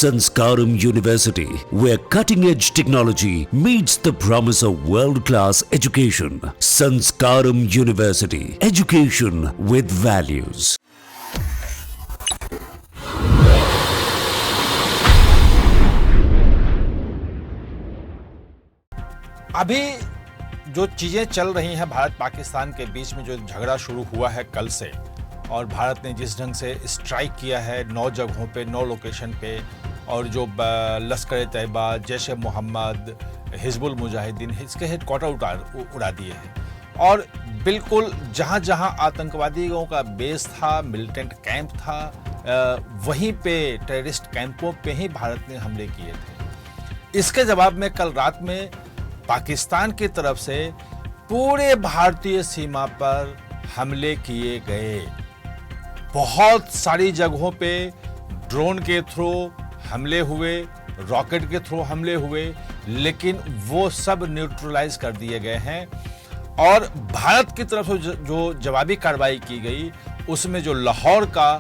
Sanskaram University, where cutting-edge technology meets the promise of world-class education. Sanskaram University, education with values. अभी जो चीज़ें चल रही हैं भारत पाकिस्तान के बीच में, जो झगड़ा शुरू हुआ है कल से, और भारत ने जिस ढंग से स्ट्राइक किया है 9 जगहों पे, 9 लोकेशन पे, और जो लश्कर-ए-तैयबा, जैश-ए-मोहम्मद, हिजबुल मुजाहिदीन, इसके हेडक्वार्टर उड़ा दिए हैं। और बिल्कुल जहाँ जहाँ आतंकवादियों का बेस था, मिलिटेंट कैंप था, वहीं पे टेररिस्ट कैंपों पे ही भारत ने हमले किए थे। इसके जवाब में कल रात में पाकिस्तान की तरफ से पूरे भारतीय सीमा पर हमले किए गए। बहुत सारी जगहों पे ड्रोन के थ्रू हमले हुए, रॉकेट के थ्रू हमले हुए, लेकिन वो सब न्यूट्रलाइज कर दिए गए हैं। और भारत की तरफ से जो जवाबी कार्रवाई की गई, उसमें जो लाहौर का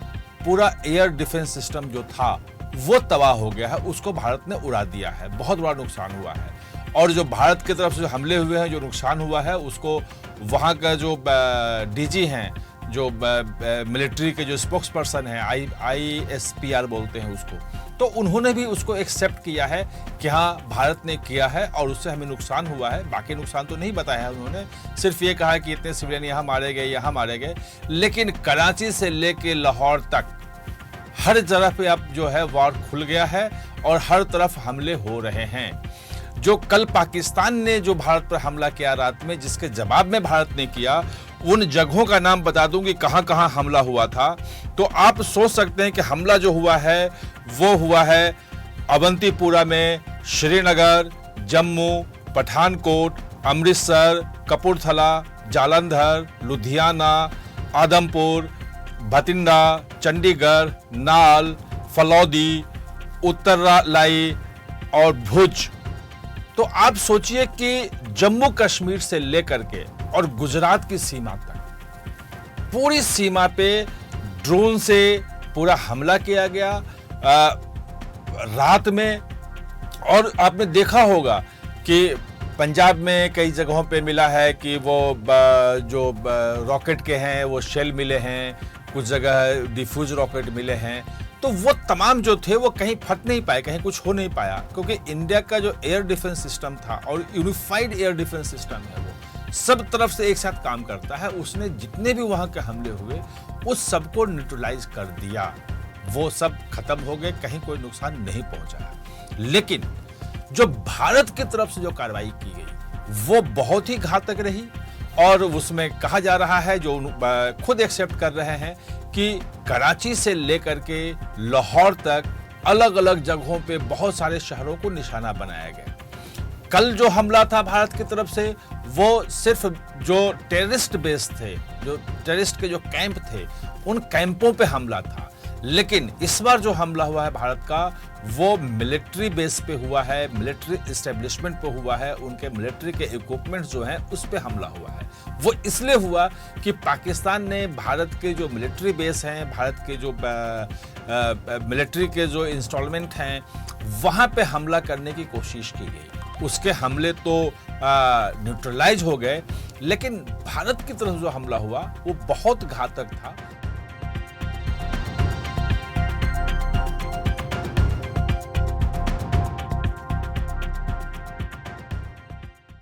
पूरा एयर डिफेंस सिस्टम जो था वो तबाह हो गया है, उसको भारत ने उड़ा दिया है। बहुत बड़ा नुकसान हुआ है। और जो भारत की तरफ से जो हमले हुए हैं, जो नुकसान हुआ है, उसको वहाँ का जो डीजी हैं, जो मिलिट्री के जो स्पोक्स पर्सन हैं, ISPR बोलते हैं उसको, तो उन्होंने भी उसको एक्सेप्ट किया है कि हाँ भारत ने किया है और उससे हमें नुकसान हुआ है। बाकी नुकसान तो नहीं बताया है उन्होंने, सिर्फ ये कहा कि इतने सिविलियन यहाँ मारे गए, यहाँ मारे गए। लेकिन कराची से लेके लाहौर तक हर तरफ पे अब जो है वार खुल गया है और हर तरफ हमले हो रहे हैं। जो कल पाकिस्तान ने जो भारत पर हमला किया रात में, जिसके जवाब में भारत ने किया, उन जगहों का नाम बता दूंगी कहां कहां हमला हुआ था। तो आप सोच सकते हैं कि हमला जो हुआ है वो हुआ है अवंतीपुरा में, श्रीनगर, जम्मू, पठानकोट, अमृतसर, कपूरथला, जालंधर, लुधियाना, आदमपुर, भटिंडा, चंडीगढ़, नाल, फलौदी, उत्तरलाई और भुज। तो आप सोचिए कि जम्मू कश्मीर से लेकर के और गुजरात की सीमा तक पूरी सीमा पे ड्रोन से पूरा हमला किया गया रात में। और आपने देखा होगा कि पंजाब में कई जगहों पे मिला है कि वो जो रॉकेट के हैं वो शेल मिले हैं, कुछ जगह डिफ्यूज रॉकेट मिले हैं। तो वो तमाम जो थे वो कहीं फट नहीं पाए, कहीं कुछ हो नहीं पाया, क्योंकि इंडिया का जो एयर डिफेंस सिस्टम था और यूनिफाइड एयर डिफेंस सिस्टम है, वो सब तरफ से एक साथ काम करता है। उसने जितने भी वहां के हमले हुए उस सबको न्यूट्रलाइज कर दिया, वो सब खत्म हो गए, कहीं कोई नुकसान नहीं पहुंचा। लेकिन जो भारत की तरफ से जो कार्रवाई की गई वो बहुत ही घातक रही। और उसमें कहा जा रहा है, जो खुद एक्सेप्ट कर रहे हैं, कि कराची से लेकर के लाहौर तक अलग अलग जगहों पे बहुत सारे शहरों को निशाना बनाया गया। कल जो हमला था भारत की तरफ से, वो सिर्फ जो टेररिस्ट बेस थे, जो टेररिस्ट के जो कैंप थे, उन कैंपों पे हमला था। लेकिन इस बार जो हमला हुआ है भारत का, वो मिलिट्री बेस पे हुआ है, मिलिट्री एस्टेब्लिशमेंट पे हुआ है, उनके मिलिट्री के इक्विपमेंट्स जो हैं उस पे हमला हुआ है। वो इसलिए हुआ कि पाकिस्तान ने भारत के जो मिलिट्री बेस हैं, भारत के जो मिलिट्री के जो इंस्टॉलमेंट हैं, वहाँ पे हमला करने की कोशिश की गई। उसके हमले तो न्यूट्रलाइज हो गए, लेकिन भारत की तरफ जो हमला हुआ वो बहुत घातक था।